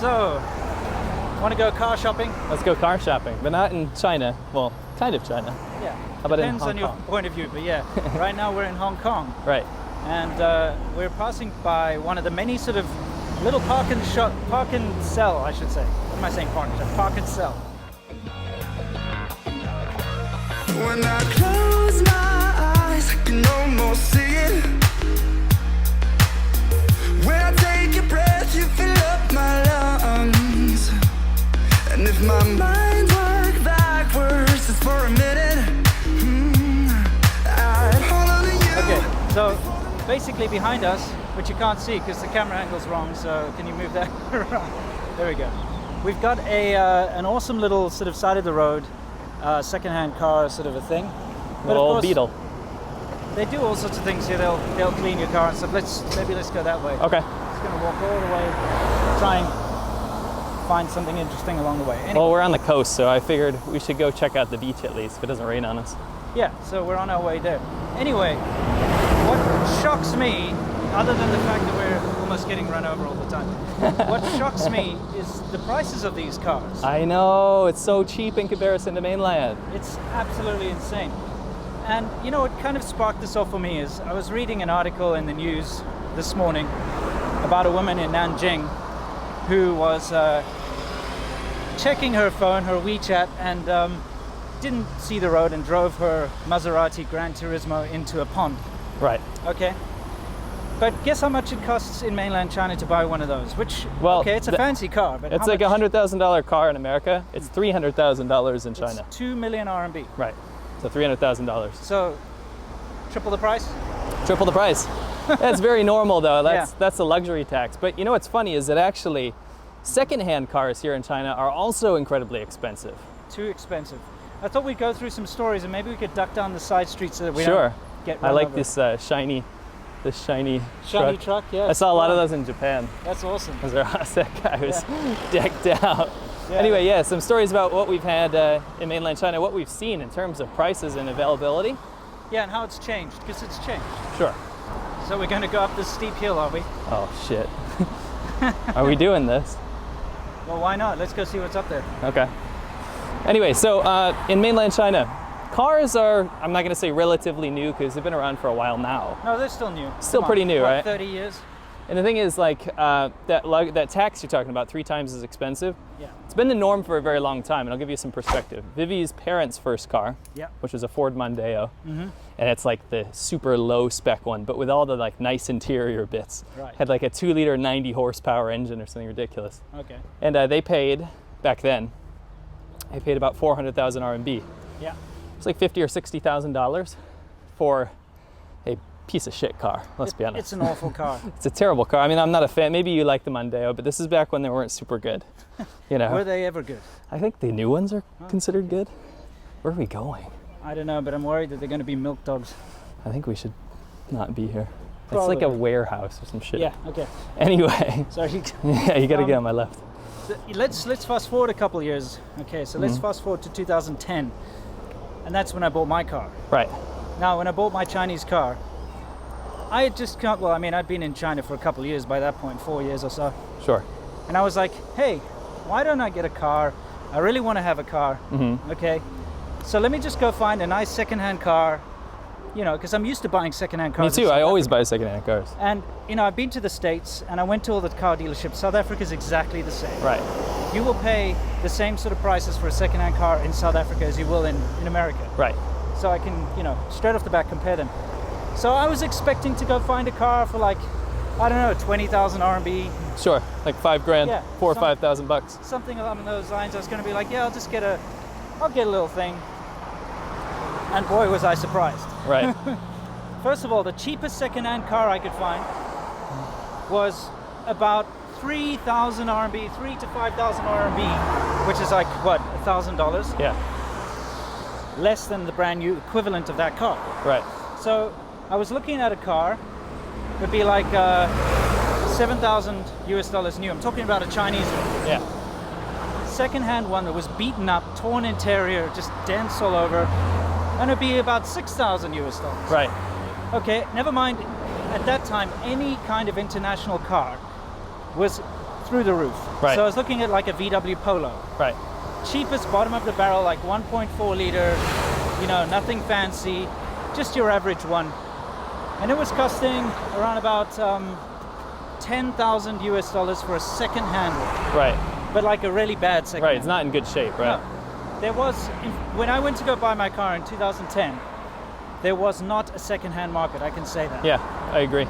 So, want to go car shopping? Let's go car shopping, but not in China. Well, kind of China. Yeah. How about in Depends Hong on your Kong? point of view, but yeah. Right now we're in Hong Kong, Right. and we're passing by one of the many sort of little park and sell, I should say. What am I saying? Park and sell. When I close my eyes, I can almost see it. When I take a breath, you fill up my lungs. And if my mind worked backwards just for a minute, I'd follow you. Okay, so basically behind us, which you can't see because the camera angle's wrong, so can you move that around? There we go. We've got an awesome little sort of side of the road second-hand car sort of a thing. But of Little course, Beetle. they do all sorts of things here. They'll clean your car and stuff. Let's go that way. Okay. Just gonna walk all the way, try and find something interesting along the way. Anyway, Well, we're on the coast, so I figured we should go check out the beach at least if it doesn't rain on us. yeah, so we're on our way there. Anyway, what shocks me, other than the fact that we're almost getting run over all the time, what shocks me is the prices of these cars. I know, it's so cheap in comparison to mainland. It's absolutely insane. And you know what kind of sparked this off for me is I was reading an article in the news this morning about a woman in Nanjing who was checking her phone, her WeChat, and didn't see the road and drove her Maserati Gran Turismo into a pond. Right. Okay. But guess how much it costs in mainland China to buy one of those? Which, Well, okay, it's a fancy car, but It's how like a much? $100,000 car in America. It's $300,000 in China. It's 2 million RMB. Right. So $300,000. So, triple the price? Triple the price. That's very normal though. Yeah. That's a luxury tax. But you know what's funny is that actually secondhand cars here in China are also incredibly expensive. Too expensive. I thought we'd go through some stories and maybe we could duck down the side streets so that we Sure. don't get I run like over. this shiny shiny truck. truck. Yeah, I saw a lot of those in Japan. That's awesome. Those are awesome. That guy was decked out. Yeah. Anyway, yeah, some stories about what we've had in mainland China, what we've seen in terms of prices and availability. Yeah, and how it's changed, because it's changed. Sure. So we're going to go up this steep hill, are we? Oh shit. Are we doing this? Well, why not? Let's go see what's up there. Okay. Anyway, so in mainland China, cars are, I'm not going to say relatively new because they've been around for a while now. No, they're still new. Still Come on, pretty new, what, right? 30 years? And the thing is, like, that tax you're talking about, 3 times as expensive, Yeah. it's been the norm for a very long time, and I'll give you some perspective. Vivi's parents' first car, Yeah. which was a Ford Mondeo, and it's like the super low spec one, but with all the like nice interior bits. Right. Had like a 2-liter 90 horsepower engine or something ridiculous. Okay. And they paid, back then, they paid about 400,000 RMB. Yeah. It's like $50,000 or $60,000 for a piece of shit car, let's be honest. It's an awful car. It's a terrible car. I mean, I'm not a fan. Maybe you like the Mondeo, but this is back when they weren't super good. You know, Were they ever good? I think the new ones are considered good. Where are we going? I don't know, but I'm worried that they're going to be milk dogs. I think we should not be here. It's Probably. like a warehouse or some shit. Yeah, okay. Anyway, Sorry. yeah, you gotta get on my left. Let's fast forward a couple of years. Okay, so let's fast forward to 2010. And that's when I bought my car. Right. Now, when I bought my Chinese car, I had just come, well, I mean, I'd been in China for a couple of years by that point, 4 years or so. Sure. And I was like, hey, why don't I get a car? I really want to have a car. Okay. So let me just go find a nice secondhand car, you know, because I'm used to buying secondhand Me cars. in too. South I always Africa. buy secondhand cars. And, you know, I've been to the States and I went to all the car dealerships. South Africa is exactly the same. Right. You will pay the same sort of prices for a secondhand car in South Africa as you will in America. Right. So I can, you know, straight off the bat compare them. So I was expecting to go find a car for like, I don't know, 20,000 RMB, Sure. Like $5,000, Yeah, 4,000 or some- 5,000 bucks. something along those lines. I was going to be like, yeah, I'll get a little thing. And boy, was I surprised. Right. First of all, the cheapest second-hand car I could find was about 3,000 RMB, 3 to 5,000 RMB, which is like what, $1,000, Yeah. less than the brand new equivalent of that car. Right. So I was looking at a car, would be like 7,000 US dollars new. I'm talking about a Chinese one. Yeah. Second-hand one that was beaten up, torn interior, just dents all over, and it'd be about 6,000 US dollars. Right. Okay, never mind. At that time, any kind of international car was through the roof. Right. So I was looking at like a VW Polo. Right. Cheapest bottom of the barrel, like 1.4 liter, you know, nothing fancy, just your average one. And it was costing around about $10,000 US for a second hand one, Right. but like a really bad second Right. hand. It's not in good shape, right? No. There was, when I went to go buy my car in 2010, there was not a second-hand market, I can say that. Yeah, I agree.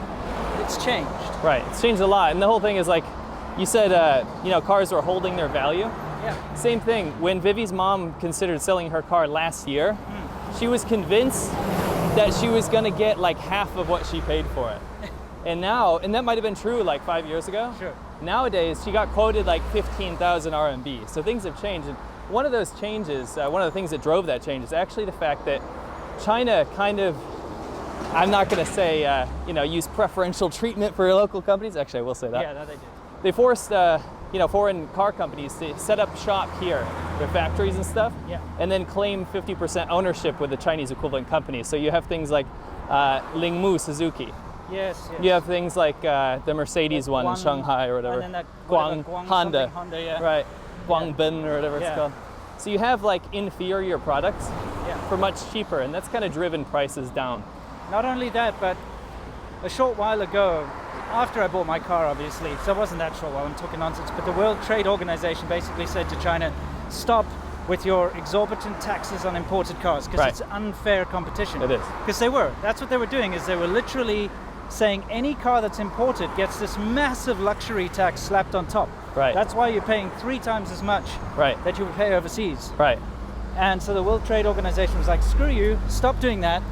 It's changed. Right. It's changed a lot. And the whole thing is like, you said, you know, cars were holding their value. Yeah. Same thing. When Vivi's mom considered selling her car last year, she was convinced that she was going to get like half of what she paid for it. And now, and that might have been true like 5 years ago. Sure. Nowadays, she got quoted like 15,000 RMB. So things have changed. And one of those changes, one of the things that drove that change is actually the fact that China kind of, I'm not going to say, you know, use preferential treatment for local companies. Actually, I will say that. Yeah, that they did. They forced, you know, foreign car companies to set up shop here, their factories and stuff, Yeah. and then claim 50% ownership with the Chinese equivalent company. So you have things like Lingmu Suzuki. Yes, yes. You have things like the Mercedes one in Guang- Shanghai or whatever. And then that Guang, Guang Honda. something, Honda, yeah. Right. Guangbin or whatever it's Yeah. called. So you have like inferior products Yeah. for much cheaper, and that's kind of driven prices down. Not only that, but a short while ago, after I bought my car, obviously, so it wasn't that short while, I'm talking nonsense, but the World Trade Organization basically said to China, stop with your exorbitant taxes on imported cars, because Right. it's unfair competition. It is. Because they were. That's what they were doing, is they were literally saying any car that's imported gets this massive luxury tax slapped on top. Right. That's why you're paying 3 times as much Right. that you would pay overseas. Right. And so the World Trade Organization was like, screw you, stop doing that.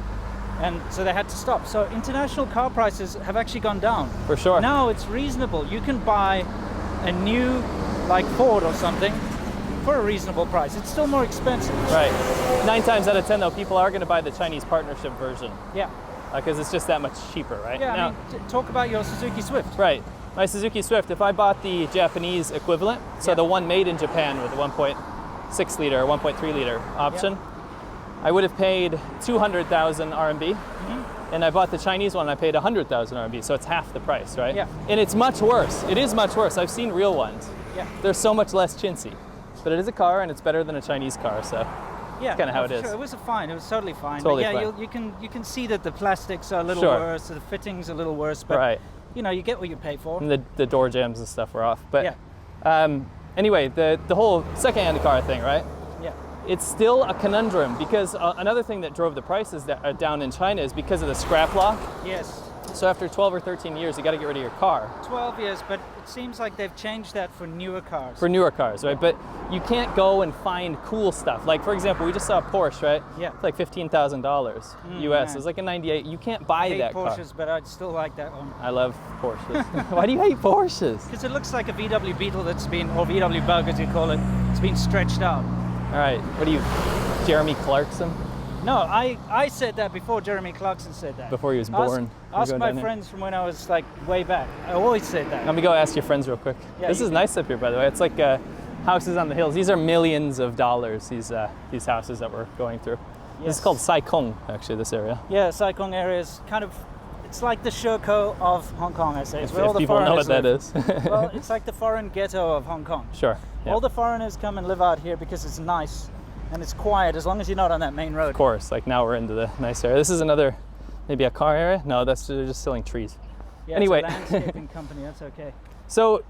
And so they had to stop. So international car prices have actually gone down. For sure. Now it's reasonable. You can buy a new, like Ford or something, for a reasonable price. It's still more expensive. Right. 9 times out of 10, though, people are going to buy the Chinese partnership version Yeah. because it's just that much cheaper, right? Yeah, Now, I mean, talk about your Suzuki Swift. right. My Suzuki Swift, if I bought the Japanese equivalent, so Yeah. the one made in Japan with the 1.6 liter or 1.3 liter option, I would have paid 200,000 RMB. And I bought the Chinese one, I paid 100,000 RMB, so it's half the price, right? Yeah. And it's much worse. It is much worse. I've seen real ones. Yeah. They're so much less chintzy. But it is a car, and it's better than a Chinese car, so Yeah, kinda how it for is. Sure. It was fine. It was totally fine. Totally but yeah, fine. you can see that the plastics are a little Sure. worse, the fittings a little worse, but right. you know, you get what you pay for. And the door jambs and stuff were off. But Yeah. Anyway, the whole second-hand car thing, right? Yeah. It's still a conundrum because another thing that drove the prices down in China is because of the scrap law. Yes. So after 12 or 13 years, you got to get rid of your car 12 years, but it seems like they've changed that for newer cars. for newer cars, right? But you can't go and find cool stuff. Like, for example, we just saw a Porsche, right? Yeah. It's like $15,000 US. man. It was like a 98. You can't buy I hate that car. Porsches, but I'd still like that one. I love Porsches. Why do you hate Porsches? Because it looks like a VW Beetle that's been, or VW Bug as you call it, it's been stretched out. All right, what are you, Jeremy Clarkson? No, I said that before Jeremy Clarkson said that. Before he was born. We're Ask going my down here. friends from when I was like way back. I always said that. Let me go ask your friends real quick. Yeah, This you is can. nice up here, by the way. It's like houses on the hills. These are millions of dollars, these houses that we're going through. This Yes. is called Saikong, actually, this area. Yeah, Saikong area is kind of, it's like the Shekou of Hong Kong, I say. It's If, where all if the people know what foreigners that live. is. Well, it's like the foreign ghetto of Hong Kong. Sure. Yeah. All the foreigners come and live out here because it's nice and it's quiet as long as you're not on that main road. Of course, like now we're into the nice area. This is another, maybe a car area? No, they're just selling trees. Yeah, Anyway. it's a landscaping company, that's okay. So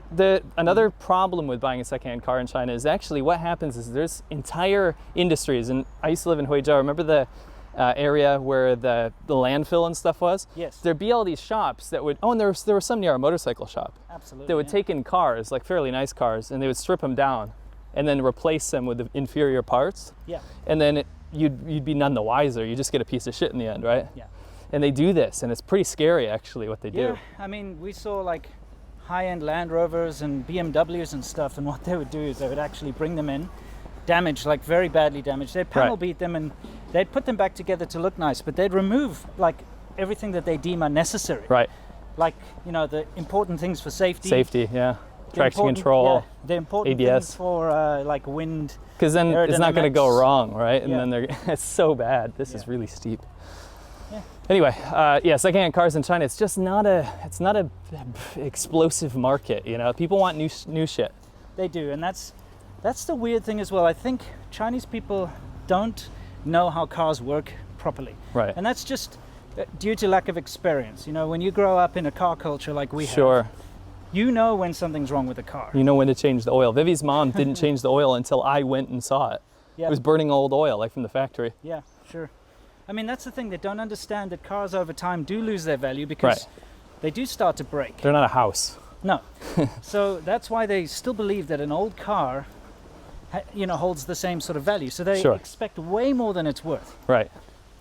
another problem with buying a secondhand car in China is actually what happens is there's entire industries, and I used to live in Huizhou. Remember the area where the landfill and stuff was? Yes. There'd be all these shops that would, and there was some near our motorcycle shop. Absolutely. They would yeah. take in cars, like fairly nice cars, and they would strip them down and then replace them with the inferior parts. Yeah, And then you'd be none the wiser. You just get a piece of shit in the end, right? yeah. And they do this, and it's pretty scary actually what they Yeah, do. I mean, we saw like high-end Land Rovers and BMWs and stuff, and what they would do is they would actually bring them in, damaged, like very badly damaged. They'd panel Right. beat them and they'd put them back together to look nice, but they'd remove like everything that they deem unnecessary. Right. Like, you know, the important things for safety. Safety, yeah. the Traction important- control. yeah, the important ABS. things for like wind. Because then it's not going to go aerodynamics. wrong, right? And Yeah. then it's so bad. This is Yeah. really steep. Yeah. Anyway, yeah, secondhand cars in China, it's not a explosive market, you know. People want new shit. They do, and that's the weird thing as well. I think Chinese people don't know how cars work properly. Right. And that's just due to lack of experience. You know, when you grow up in a car culture like we have, Sure. you know when something's wrong with a car. You know when to change the oil. Vivi's mom didn't change the oil until I went and saw it. Yeah. It was burning old oil, like from the factory. Yeah, sure. I mean, that's the thing. They don't understand that cars over time do lose their value because they do start to break. They're not a house. No. So that's why they still believe that an old car, holds the same sort of value. So they Sure. expect way more than it's worth. Right.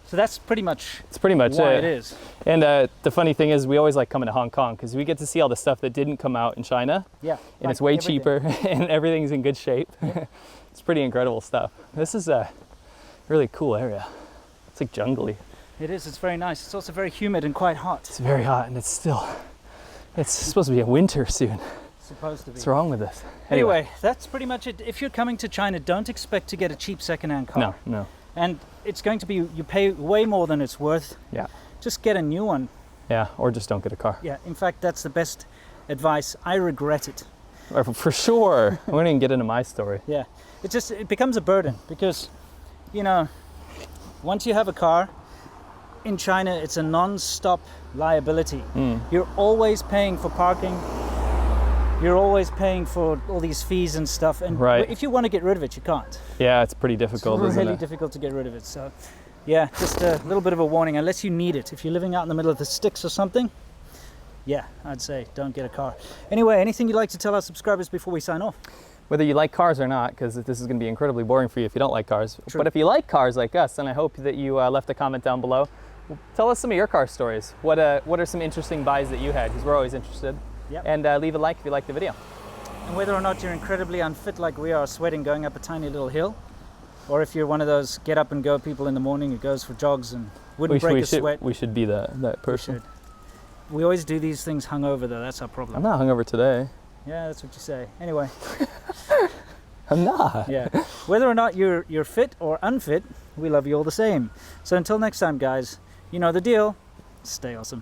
So that's pretty much It's pretty much why it. it is. And the funny thing is, we always like coming to Hong Kong because we get to see all the stuff that didn't come out in China, Yeah. and like it's way everything. cheaper, and everything's in good shape. It's pretty incredible stuff. This is a really cool area. It's like jungly. It is. It's very nice. It's also very humid and quite hot. It's very hot, and it's supposed to be a winter soon. It's supposed to be. What's wrong with this? Anyway, that's pretty much it. If you're coming to China, don't expect to get a cheap second-hand car. No. And it's going to be, you pay way more than it's worth. Yeah. Just get a new one. Yeah, or just don't get a car. Yeah, in fact, that's the best advice. I regret it. Or for sure. I won't even get into my story. Yeah. It becomes a burden because, once you have a car, in China, it's a non-stop liability. You're always paying for parking. You're always paying for all these fees and stuff. And Right. if you want to get rid of it, you can't. Yeah, it's pretty difficult, It's isn't really it? difficult to get rid of it. So, yeah, just a little bit of a warning. Unless you need it. If you're living out in the middle of the sticks or something, yeah, I'd say don't get a car. Anyway, anything you'd like to tell our subscribers before we sign off? Whether you like cars or not, because this is going to be incredibly boring for you if you don't like cars. True. But if you like cars like us, then I hope that you left a comment down below. Tell us some of your car stories. What are some interesting buys that you had? Because we're always interested. Yep. And leave a like if you like the video. And whether or not you're incredibly unfit like we are, sweating going up a tiny little hill, or if you're one of those get up and go people in the morning who goes for jogs and wouldn't break a sweat. We should be that person. We always do these things hungover though, that's our problem. I'm not hungover today. Yeah, that's what you say. Anyway, I'm not. yeah. Whether or not you're fit or unfit, we love you all the same. So until next time, guys, you know the deal. Stay awesome.